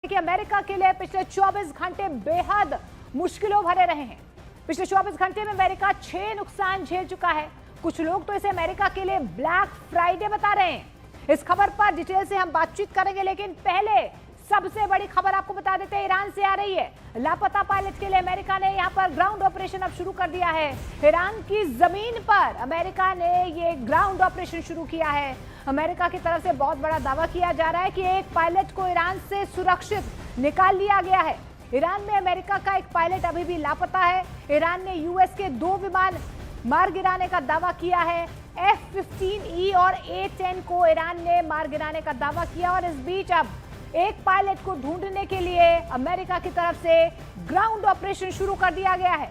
कि अमेरिका के लिए पिछले 24 घंटे बेहद मुश्किलों भरे रहे हैं। पिछले 24 घंटे में अमेरिका 6 नुकसान झेल चुका है। कुछ लोग तो इसे अमेरिका के लिए ब्लैक फ्राइडे बता रहे हैं। इस खबर पर डिटेल से हम बातचीत करेंगे, लेकिन पहले सबसे बड़ी खबर आपको बता देते हैं, ईरान से आ रही है। लापता पायलट के लिए अमेरिका ने यहां पर ग्राउंड ऑपरेशन अब शुरू कर दिया है। ईरान की जमीन पर अमेरिका ने ये ग्राउंड ऑपरेशन शुरू किया है। अमेरिका की तरफ से बहुत बड़ा दावा किया जा रहा है कि एक पायलट को ईरान से सुरक्षित निकाल लिया गया है। ईरान में अमेरिका का एक पायलट अभी भी लापता है। ईरान ने यूएस के 2 विमान मार गिराने का दावा किया है। F-15E और A-10 को ईरान ने मार गिराने का दावा किया और इस बीच अब एक पायलट को ढूंढने के लिए अमेरिका की तरफ से ग्राउंड ऑपरेशन शुरू कर दिया गया है।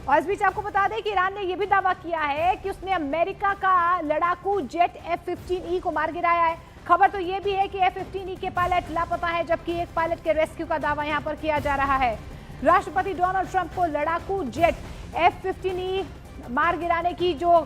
और इस बीच आपको बता दें कि ईरान ने यह भी दावा किया है कि उसने अमेरिका का लड़ाकू जेट F-15E को मार गिराया है। खबर तो यह भी है कि F-15E के पायलट लापता है, जबकि एक पायलट के रेस्क्यू का दावा यहां पर किया जा रहा है। राष्ट्रपति डोनाल्ड ट्रंप को लड़ाकू जेट F-15E मार गिराने की जो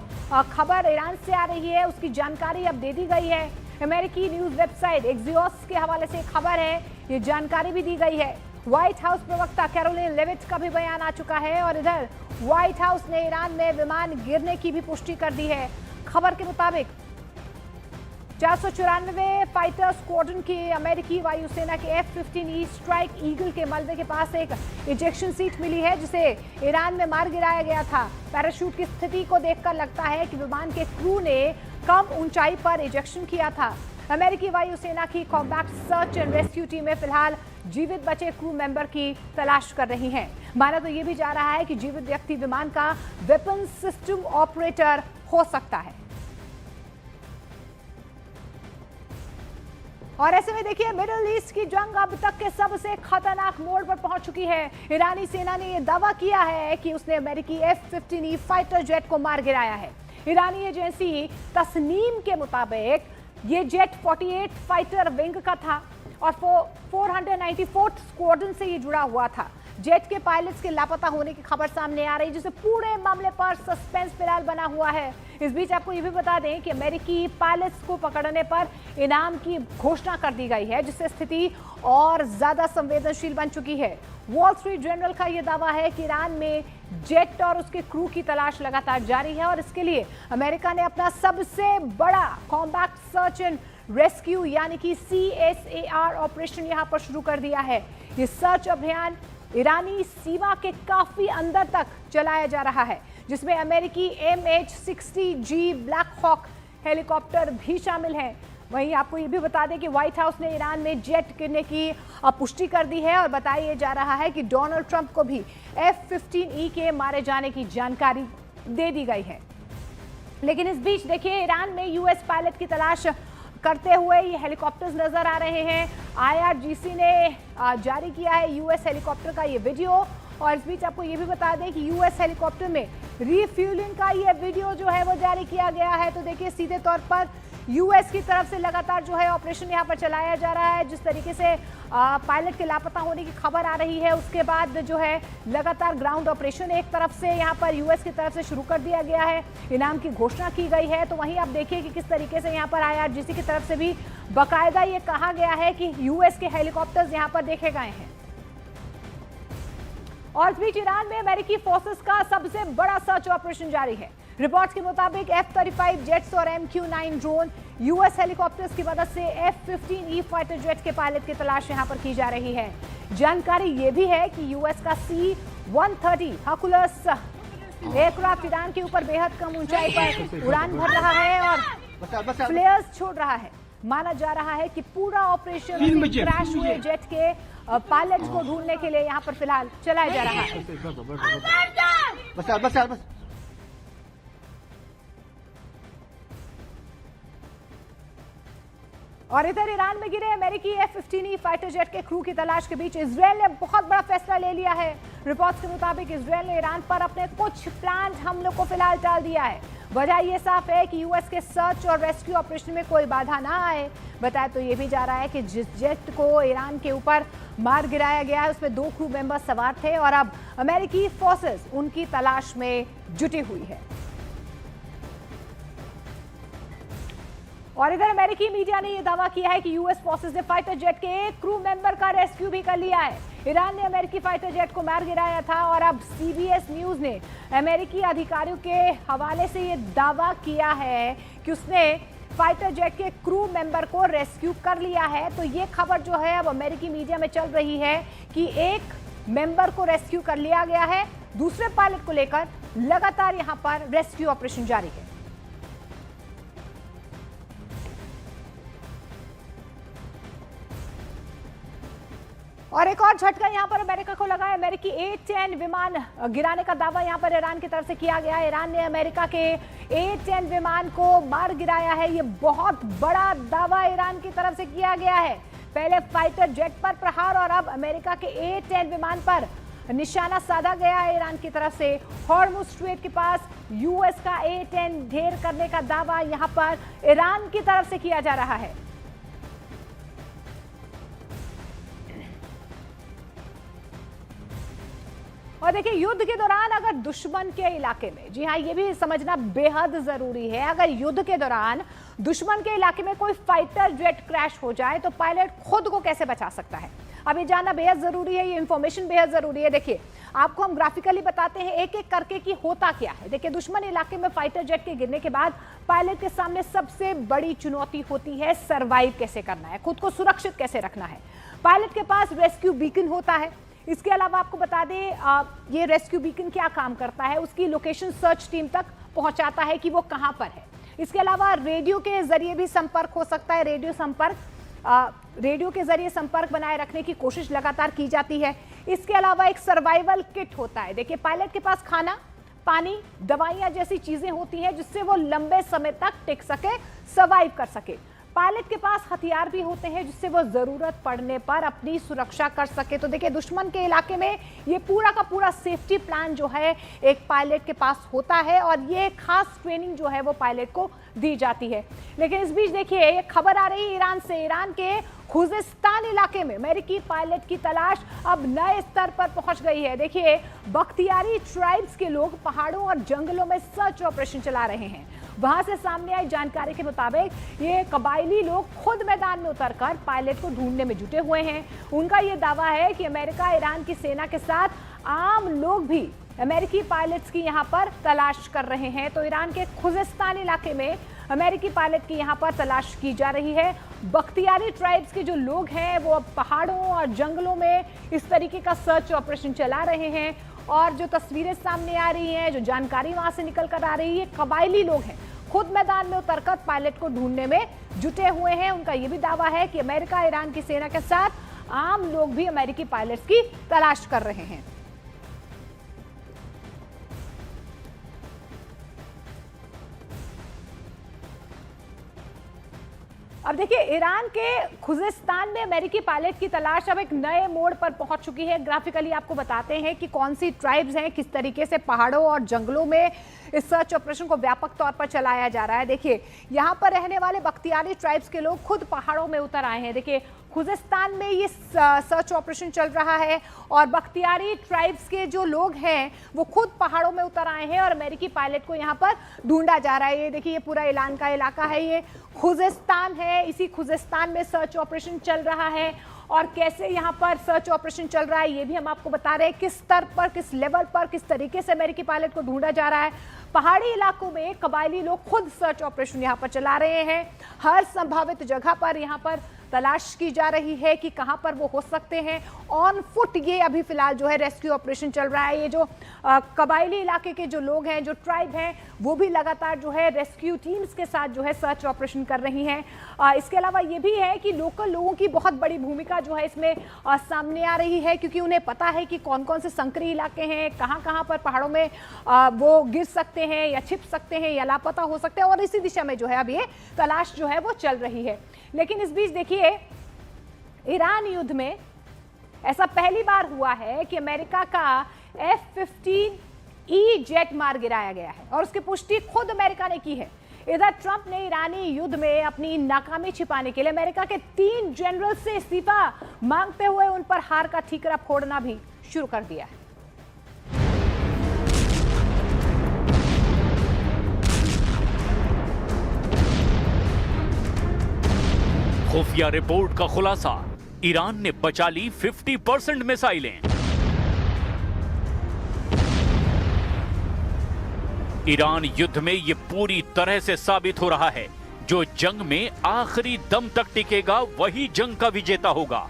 खबर ईरान से आ रही है, उसकी जानकारी अब दे दी गई है। अमेरिकी न्यूज वेबसाइट एक्सियोस के हवाले से खबर है, ये जानकारी भी दी गई है। व्हाइट हाउस प्रवक्ता कैरोलिन लेविट का भी बयान आ चुका है और इधर व्हाइट हाउस ने ईरान में विमान गिरने की भी पुष्टि कर दी है। खबर के मुताबिक 494 फाइटर स्क्वाड्रन की अमेरिकी वायुसेना के F-15E स्ट्राइक ईगल के मलबे के पास एक इजेक्शन सीट मिली है, जिसे ईरान में मार गिराया गया था। पैराशूट की स्थिति को देखकर लगता है कि विमान के क्रू ने कम ऊंचाई पर इजेक्शन किया था। अमेरिकी वायुसेना की कॉम्बैट सर्च एंड रेस्क्यू टीमें फिलहाल जीवित बचे क्रू मेंबर की तलाश कर रही हैं। माना तो ये भी जा रहा है कि जीवित व्यक्ति विमान का वेपन सिस्टम ऑपरेटर हो सकता है। और ऐसे में देखिए, मिडिल ईस्ट की जंग अब तक के सबसे खतरनाक मोड़ पर पहुंच चुकी है। ईरानी सेना ने यह दावा किया है कि उसने अमेरिकी F-15E फाइटर जेट को मार गिराया है। ईरानी एजेंसी तस्नीम के मुताबिक ये जेट 48 फाइटर विंग का था और 494 स्क्वाड्रन से ये जुड़ा हुआ था। जेट के पायलट्स के लापता होने की खबर सामने आ रही है, जिससे पूरे मामले पर सस्पेंस फिलहाल बना हुआ है। इस बीच आपको ये भी बता दें कि अमेरिकी पायलट्स को पकड़ने पर इनाम की घोषणा कर दी गई है, जिससे स्थिति और ज्यादा संवेदनशील बन चुकी है। वॉल स्ट्रीट जर्नल का यह दावा है कि ईरान में जेट और उसके क्रू की तलाश लगातार जारी है और इसके लिए अमेरिका ने अपना सबसे बड़ा कॉम्बैट सर्च एंड रेस्क्यू यानी कि CSAR ऑपरेशन यहां पर शुरू कर दिया है। ये सर्च अभियान ईरानी सीमा के काफी अंदर तक चलाया जा रहा है, जिसमें अमेरिकी MH-60G ब्लैक हॉक हेलीकॉप्टर भी शामिल है। वहीं आपको ये भी बता दें कि व्हाइट हाउस ने ईरान में जेट गिरने की पुष्टि कर दी है और बताया जा रहा है कि डोनाल्ड ट्रंप को भी F-15E के मारे जाने की जानकारी दे दी गई है। लेकिन इस बीच देखिए, ईरान में यूएस पायलट की तलाश करते हुए ये हेलीकॉप्टर्स नजर आ रहे हैं। IRGC ने जारी किया है यूएस हेलीकॉप्टर का ये वीडियो। और इस बीच आपको ये भी बता दें कि यूएस हेलीकॉप्टर में रिफ्यूलिंग का ये वीडियो जो है वो जारी किया गया है। तो देखिए, सीधे तौर पर यूएस की तरफ से लगातार जो है ऑपरेशन यहाँ पर चलाया जा रहा है। जिस तरीके से पायलट के लापता होने की खबर आ रही है, उसके बाद जो है लगातार ग्राउंड ऑपरेशन एक तरफ से यहाँ पर यूएस की तरफ से शुरू कर दिया गया है। इनाम की घोषणा की गई है। तो वहीं आप देखिए कि किस तरीके से यहाँ पर IRGC की तरफ से भी बाकायदा ये कहा गया है कि यूएस के हेलीकॉप्टर्स यहाँ पर देखे गए हैं। और इस बीच ईरान में अमेरिकी फोर्सेस का सबसे बड़ा सर्च ऑपरेशन जारी है। रिपोर्ट्स के मुताबिक F-35 जेट्स और MQ-9 ड्रोन यूएस हेलीकॉप्टर्स की मदद से F-15E फाइटर जेट के पायलट की तलाश यहां पर की जा रही है। जानकारी यह भी है कि यूएस का C-130 हर्कुलस एयरक्राफ्ट ईरान के ऊपर बेहद कम ऊंचाई पर उड़ान भर रहा है और फ्लेयर्स छोड़ रहा है। माना जा रहा है कि पूरा ऑपरेशन क्रैश हुए जेट के पायलट को ढूंढने के लिए यहाँ पर फिलहाल चलाया जा रहा है। और इधर ईरान में गिरे अमेरिकी F-15E फाइटर जेट के क्रू की तलाश के बीच इजरायल ने बहुत बड़ा फैसला ले लिया है। रिपोर्ट्स के मुताबिक इजरायल ने ईरान पर अपने कुछ प्लान्ड हमलों को फिलहाल टाल दिया है। वजह यह साफ है कि यूएस के सर्च और रेस्क्यू ऑपरेशन में कोई बाधा ना आए। बताया तो ये भी जा रहा है कि जिस जेट को ईरान के ऊपर मार गिराया गया है, उसमें 2 क्रू मेंबर सवार थे और अब अमेरिकी फोर्सेस उनकी तलाश में जुटी हुई है। और इधर अमेरिकी मीडिया ने यह दावा किया है कि यूएस फोर्सेस ने फाइटर जेट के एक क्रू मेंबर का रेस्क्यू भी कर लिया है। ईरान ने अमेरिकी फाइटर जेट को मार गिराया था और अब सीबीएस न्यूज ने अमेरिकी अधिकारियों के हवाले से यह दावा किया है कि उसने फाइटर जेट के क्रू मेंबर को रेस्क्यू कर लिया है। तो ये खबर जो है अब अमेरिकी मीडिया में चल रही है कि एक मेंबर को रेस्क्यू कर लिया गया है। दूसरे पायलट को लेकर लगातार यहां पर रेस्क्यू ऑपरेशन जारी है। और एक और झटका यहां पर अमेरिका को लगा है। अमेरिकी A-10 विमान गिराने का दावा यहां पर ईरान की तरफ से किया गया है। ईरान ने अमेरिका के A-10 विमान को मार गिराया है। ये बहुत बड़ा दावा ईरान की तरफ से किया गया है। पहले फाइटर जेट पर प्रहार और अब अमेरिका के A-10 विमान पर निशाना साधा गया है ईरान की तरफ से। हॉर्मुज़ स्ट्रेट के पास यूएस का A-10 ढेर करने का दावा यहां पर ईरान की तरफ से किया जा रहा है। और देखिए, युद्ध के दौरान अगर दुश्मन के इलाके में, जी हाँ, ये भी समझना बेहद जरूरी है, अगर युद्ध के दौरान दुश्मन के इलाके में कोई फाइटर जेट क्रैश हो जाए तो पायलट खुद को कैसे बचा सकता है, अब ये जानना बेहद जरूरी है। ये इंफॉर्मेशन बेहद जरूरी है। देखिए, आपको हम ग्राफिकली बताते हैं एक एक करके कि होता क्या है। देखिए, दुश्मन इलाके में फाइटर जेट के गिरने के बाद पायलट के सामने सबसे बड़ी चुनौती होती है सर्वाइव कैसे करना है, खुद को सुरक्षित कैसे रखना है। पायलट के पास रेस्क्यू बीकन होता है। इसके अलावा आपको बता दें, ये रेस्क्यू बीकन क्या काम करता है, उसकी लोकेशन सर्च टीम तक पहुंचाता है कि वो कहां पर है। इसके अलावा रेडियो के जरिए भी संपर्क हो सकता है। रेडियो के जरिए संपर्क बनाए रखने की कोशिश लगातार की जाती है। इसके अलावा एक सर्वाइवल किट होता है। देखिए, पायलट के पास खाना, पानी, दवाइयां जैसी चीजें होती हैं जिससे वो लंबे समय तक टिक सके, सर्वाइव कर सके। पायलट के पास हथियार भी होते हैं जिससे वो जरूरत पड़ने पर अपनी सुरक्षा कर सके। तो देखिए, दुश्मन के इलाके में ये पूरा का पूरा सेफ्टी प्लान जो है एक पायलट के पास होता है और ये खास ट्रेनिंग जो है वो पायलट को दी जाती है। लेकिन इस बीच देखिए, ये खबर आ रही है ईरान से। ईरान के खुजिस्तान इलाके में अमेरिकी पायलट की तलाश अब नए स्तर पर पहुंच गई है। देखिए, बख्तियारी ट्राइब्स के लोग पहाड़ों और जंगलों में सर्च ऑपरेशन चला रहे हैं। वहां से सामने आई जानकारी के मुताबिक ये कबायली लोग खुद मैदान में उतरकर पायलट को ढूंढने में जुटे हुए हैं। उनका ये दावा है कि अमेरिका ईरान की सेना के साथ आम लोग भी अमेरिकी पायलट्स की यहां पर तलाश कर रहे हैं। तो ईरान के खुजिस्तान इलाके में अमेरिकी पायलट की यहां पर तलाश की जा रही है। बख्तियारी ट्राइब्स के जो लोग हैं वो अब पहाड़ों और जंगलों में इस तरीके का सर्च ऑपरेशन चला रहे हैं। और जो तस्वीरें सामने आ रही हैं, जो जानकारी वहां से निकल कर आ रही है, कबायली लोग हैं खुद मैदान में उतरकर पायलट को ढूंढने में जुटे हुए हैं। उनका यह भी दावा है कि अमेरिका ईरान की सेना के साथ आम लोग भी अमेरिकी पायलट्स की तलाश कर रहे हैं। अब देखिए, ईरान के खुजिस्तान में अमेरिकी पायलट की तलाश अब एक नए मोड़ पर पहुंच चुकी है। ग्राफिकली आपको बताते हैं कि कौन सी ट्राइब्स हैं, किस तरीके से पहाड़ों और जंगलों में इस सर्च ऑपरेशन को व्यापक तौर पर चलाया जा रहा है। देखिए, यहाँ पर रहने वाले बख्तियारी ट्राइब्स के लोग खुद पहाड़ों में उतर आए हैं। देखिए, खुजिस्तान में ये सर्च ऑपरेशन चल रहा है और बख्तियारी ट्राइब्स के जो लोग हैं वो खुद पहाड़ों में उतर आए हैं और अमेरिकी पायलट को यहाँ पर ढूंढा जा रहा है। ये देखिए, ये पूरा ईरान का इलाका है, ये खुजिस्तान है। इसी खुजिस्तान में सर्च ऑपरेशन चल रहा है और कैसे यहाँ पर सर्च ऑपरेशन चल रहा है ये भी हम आपको बता रहे हैं। किस स्तर पर, किस लेवल पर, किस तरीके से अमेरिकी पायलट को ढूंढा जा रहा है। पहाड़ी इलाकों में कबायली लोग खुद सर्च ऑपरेशन यहाँ पर चला रहे हैं। हर संभावित जगह पर यहाँ पर तलाश की जा रही है कि कहां पर वो हो सकते हैं। ऑन फुट ये अभी फिलहाल जो है रेस्क्यू ऑपरेशन चल रहा है। ये जो कबायली इलाके के जो लोग हैं, जो ट्राइब हैं, वो भी लगातार जो है रेस्क्यू टीम्स के साथ जो है सर्च ऑपरेशन कर रही हैं। इसके अलावा ये भी है कि लोकल लोगों की बहुत बड़ी भूमिका जो है इसमें सामने आ रही है, क्योंकि उन्हें पता है कि कौन कौन से संकरी इलाके हैं, कहाँ कहाँ पर पहाड़ों में वो गिर सकते हैं या छिप सकते हैं या लापता हो सकते हैं। और इसी दिशा में जो है अब ये तलाश जो है वो चल रही है। लेकिन इस बीच देखिए, ईरान युद्ध में ऐसा पहली बार हुआ है कि अमेरिका का F-15E जेट मार गिराया गया है और उसकी पुष्टि खुद अमेरिका ने की है। इधर ट्रंप ने ईरानी युद्ध में अपनी नाकामी छिपाने के लिए अमेरिका के 3 जनरल से इस्तीफा मांगते हुए उन पर हार का ठीकरा फोड़ना भी शुरू कर दिया है। खुफिया रिपोर्ट का खुलासा, ईरान ने बचा ली 50% मिसाइलें। ईरान युद्ध में यह पूरी तरह से साबित हो रहा है, जो जंग में आखिरी दम तक टिकेगा वही जंग का विजेता होगा।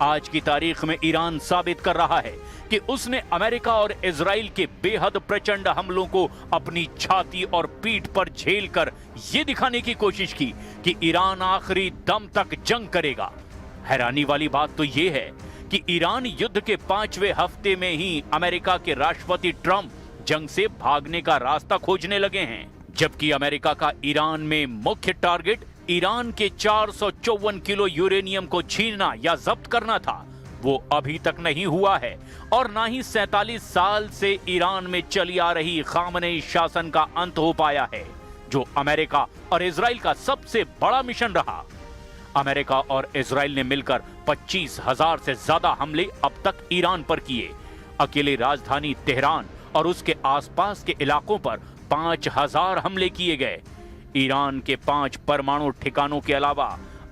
आज की तारीख में ईरान साबित कर रहा है कि उसने अमेरिका और इजराइल के बेहद प्रचंड हमलों को अपनी छाती और पीठ पर झेलकर यह दिखाने की कोशिश की कि ईरान आखिरी दम तक जंग करेगा। हैरानी वाली बात तो यह है कि ईरान युद्ध के 5वें हफ्ते में ही अमेरिका के राष्ट्रपति ट्रंप जंग से भागने का रास्ता खोजने लगे हैं, जबकि अमेरिका का ईरान में मुख्य टारगेट ईरान के 454 किलो यूरेनियम को छीनना या जब्त करना था, वो अभी तक नहीं हुआ है। और ना ही 47 साल से ईरान में चली आ रही खामनेई शासन का अंत हो पाया है, जो अमेरिका और इजराइल का सबसे बड़ा मिशन रहा। अमेरिका और इजराइल ने मिलकर 25,000 से ज्यादा हमले अब तक ईरान पर किए। अकेले राजधानी तेहरान और उसके आसपास के इलाकों पर 5,000 हमले किए गए। ईरान के 5 परमाणु ठिकानों के अलावा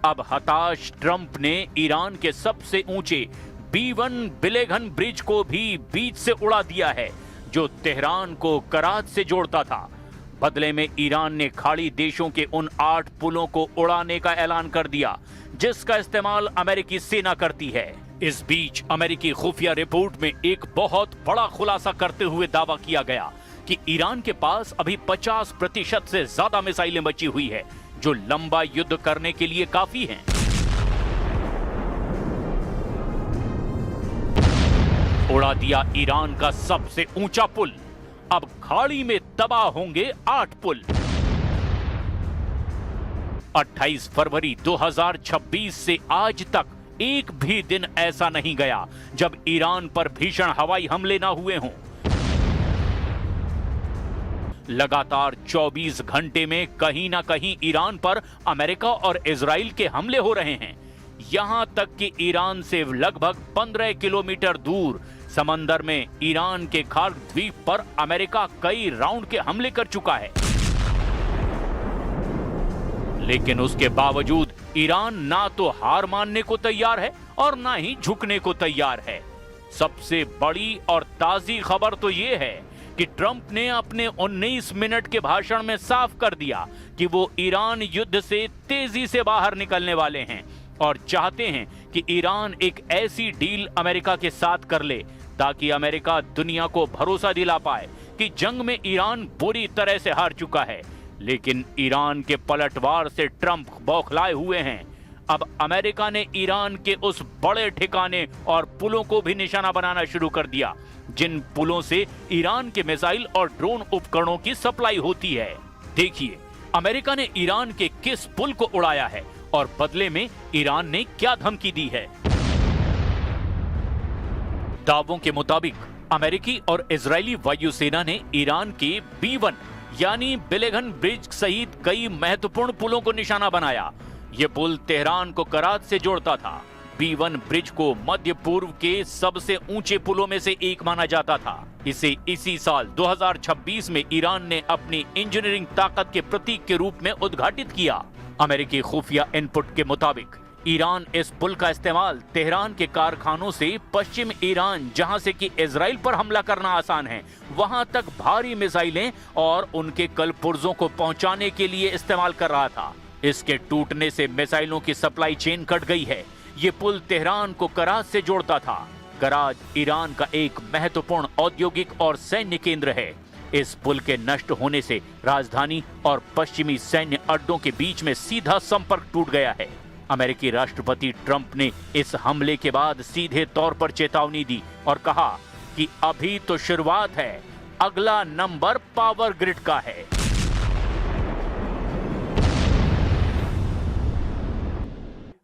अब हताश ट्रंप ने ईरान के सबसे ऊंचे B1 बिलेघन ब्रिज को भी बीच से उड़ा दिया है, जो तेहरान को कराच से जोड़ता था। बदले में ईरान ने खाड़ी देशों के उन 8 पुलों को उड़ाने का ऐलान कर दिया, जिसका इस्तेमाल अमेरिकी सेना करती है। इस बीच अमेरिकी खुफिया रिपोर्ट में एक बहुत बड़ा खुलासा करते हुए दावा किया गया कि ईरान के पास अभी 50% से ज्यादा मिसाइलें बची हुई है, जो लंबा युद्ध करने के लिए काफी हैं। उड़ा दिया ईरान का सबसे ऊंचा पुल, अब खाड़ी में तबाह होंगे 8 पुल। 28 फरवरी 2026 से आज तक एक भी दिन ऐसा नहीं गया जब ईरान पर भीषण हवाई हमले ना हुए हों। लगातार 24 घंटे में कहीं ना कहीं ईरान पर अमेरिका और इजराइल के हमले हो रहे हैं। यहां तक कि ईरान से लगभग 15 किलोमीटर दूर समंदर में ईरान के खार्ग द्वीप पर अमेरिका कई राउंड के हमले कर चुका है। लेकिन उसके बावजूद ईरान ना तो हार मानने को तैयार है और ना ही झुकने को तैयार है। सबसे बड़ी और ताजी खबर तो यह है कि ट्रंप ने अपने 19 मिनट के भाषण में साफ कर दिया कि वो ईरान युद्ध से तेजी से बाहर निकलने वाले हैं और चाहते हैं कि ईरान एक ऐसी डील अमेरिका के साथ कर ले ताकि अमेरिका दुनिया को भरोसा दिला पाए कि जंग में ईरान बुरी तरह से हार चुका है। लेकिन ईरान के पलटवार से ट्रंप बौखलाए हुए हैं। अब अमेरिका ने ईरान के उस बड़े ठिकाने और पुलों को भी निशाना बनाना शुरू कर दिया, जिन पुलों से ईरान के मिसाइल और ड्रोन उपकरणों की सप्लाई होती है। देखिए अमेरिका ने ईरान के किस पुल को उड़ाया है और बदले में ईरान ने क्या धमकी दी है। दावों के मुताबिक अमेरिकी और इजरायली वायुसेना ने ईरान के B1 यानी बिलेघन ब्रिज सहित कई महत्वपूर्ण पुलों को निशाना बनाया। यह पुल तेहरान को कराच से जोड़ता था। B1 ब्रिज को मध्य पूर्व के सबसे ऊंचे पुलों में से एक माना जाता था। इसे इसी साल 2026 में ईरान ने अपनी इंजीनियरिंग ताकत के प्रतीक के रूप में उद्घाटित किया। अमेरिकी खुफिया इनपुट के मुताबिक ईरान इस पुल का इस्तेमाल तेहरान के कारखानों से पश्चिम ईरान, जहां से कि इजराइल पर हमला करना आसान है, वहां तक भारी मिसाइलें और उनके कलपुर्जों को पहुंचाने के लिए इस्तेमाल कर रहा था। इसके टूटने से मिसाइलों की सप्लाई चेन कट गई है। ये पुल तेहरान को कराच से जोड़ता था। कराच ईरान का एक महत्वपूर्ण औद्योगिक और सैन्य केंद्र है। इस पुल के नष्ट होने से राजधानी और पश्चिमी सैन्य अड्डों के बीच में सीधा संपर्क टूट गया है। अमेरिकी राष्ट्रपति ट्रंप ने इस हमले के बाद सीधे तौर पर चेतावनी दी और कहा कि अभी तो शुरुआत है, अगला नंबर पावर ग्रिड का है।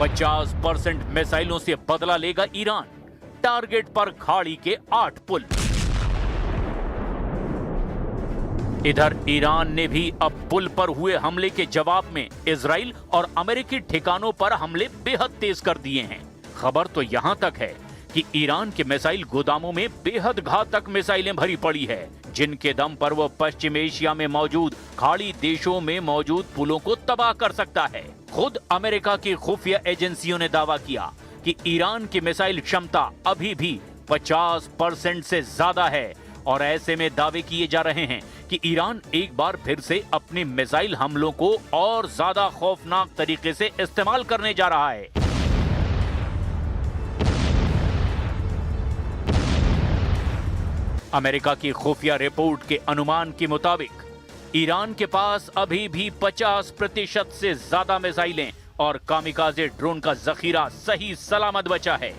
50% मिसाइलों से बदला लेगा ईरान। टारगेट पर खाड़ी के 8 पुल। इधर ईरान ने भी अब पुल पर हुए हमले के जवाब में इजराइल और अमेरिकी ठिकानों पर हमले बेहद तेज कर दिए हैं। खबर तो यहां तक है कि ईरान के मिसाइल गोदामों में बेहद घातक मिसाइलें भरी पड़ी है, जिनके दम पर वो पश्चिम एशिया में मौजूद खाड़ी देशों में मौजूद पुलों को तबाह कर सकता है। खुद अमेरिका की खुफिया एजेंसियों ने दावा किया कि ईरान की मिसाइल क्षमता अभी भी 50% से ज्यादा है और ऐसे में दावे किए जा रहे हैं कि ईरान एक बार फिर से अपने मिसाइल हमलों को और ज्यादा खौफनाक तरीके से इस्तेमाल करने जा रहा है। अमेरिका की खुफिया रिपोर्ट के अनुमान के मुताबिक ईरान के पास अभी भी 50% से ज्यादा मिसाइलें और कामिकाजे ड्रोन का जखीरा सही सलामत बचा है।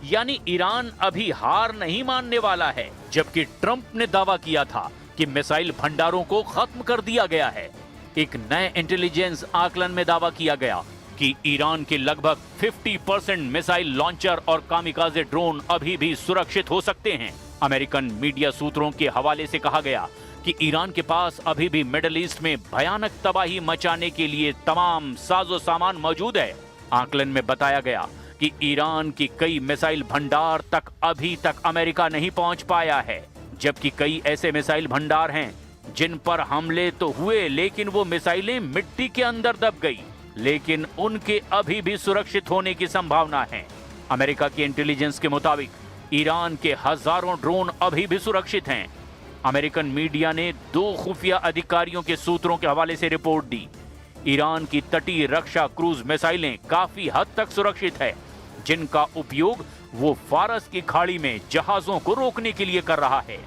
यानी ईरान अभी हार नहीं मानने वाला है, जबकि ट्रंप ने दावा किया था कि मिसाइल भंडारों को खत्म कर दिया गया है। एक नए इंटेलिजेंस आकलन में दावा किया गया कि ईरान के लगभग 50% मिसाइल लॉन्चर और कामिकाजे ड्रोन अभी भी सुरक्षित हो सकते हैं। अमेरिकन मीडिया सूत्रों के हवाले से कहा गया कि ईरान के पास अभी भी मिडिल ईस्ट में भयानक तबाही मचाने के लिए तमाम साजो सामान मौजूद है। आकलन में बताया गया कि ईरान की कई मिसाइल भंडार तक अभी तक अमेरिका नहीं पहुंच पाया है, जबकि कई ऐसे मिसाइल भंडार हैं जिन पर हमले तो हुए लेकिन वो मिसाइलें मिट्टी के अंदर दब गई, लेकिन उनके अभी भी सुरक्षित होने की संभावना है। अमेरिका की इंटेलिजेंस के मुताबिक ईरान के हजारों ड्रोन अभी भी सुरक्षित हैं। अमेरिकन मीडिया ने 2 खुफिया अधिकारियों के सूत्रों के हवाले से रिपोर्ट दी। ईरान की तटीय रक्षा क्रूज मिसाइलें काफी हद तक सुरक्षित है, जिनका उपयोग वो फारस की खाड़ी में जहाजों को रोकने के लिए कर रहा है।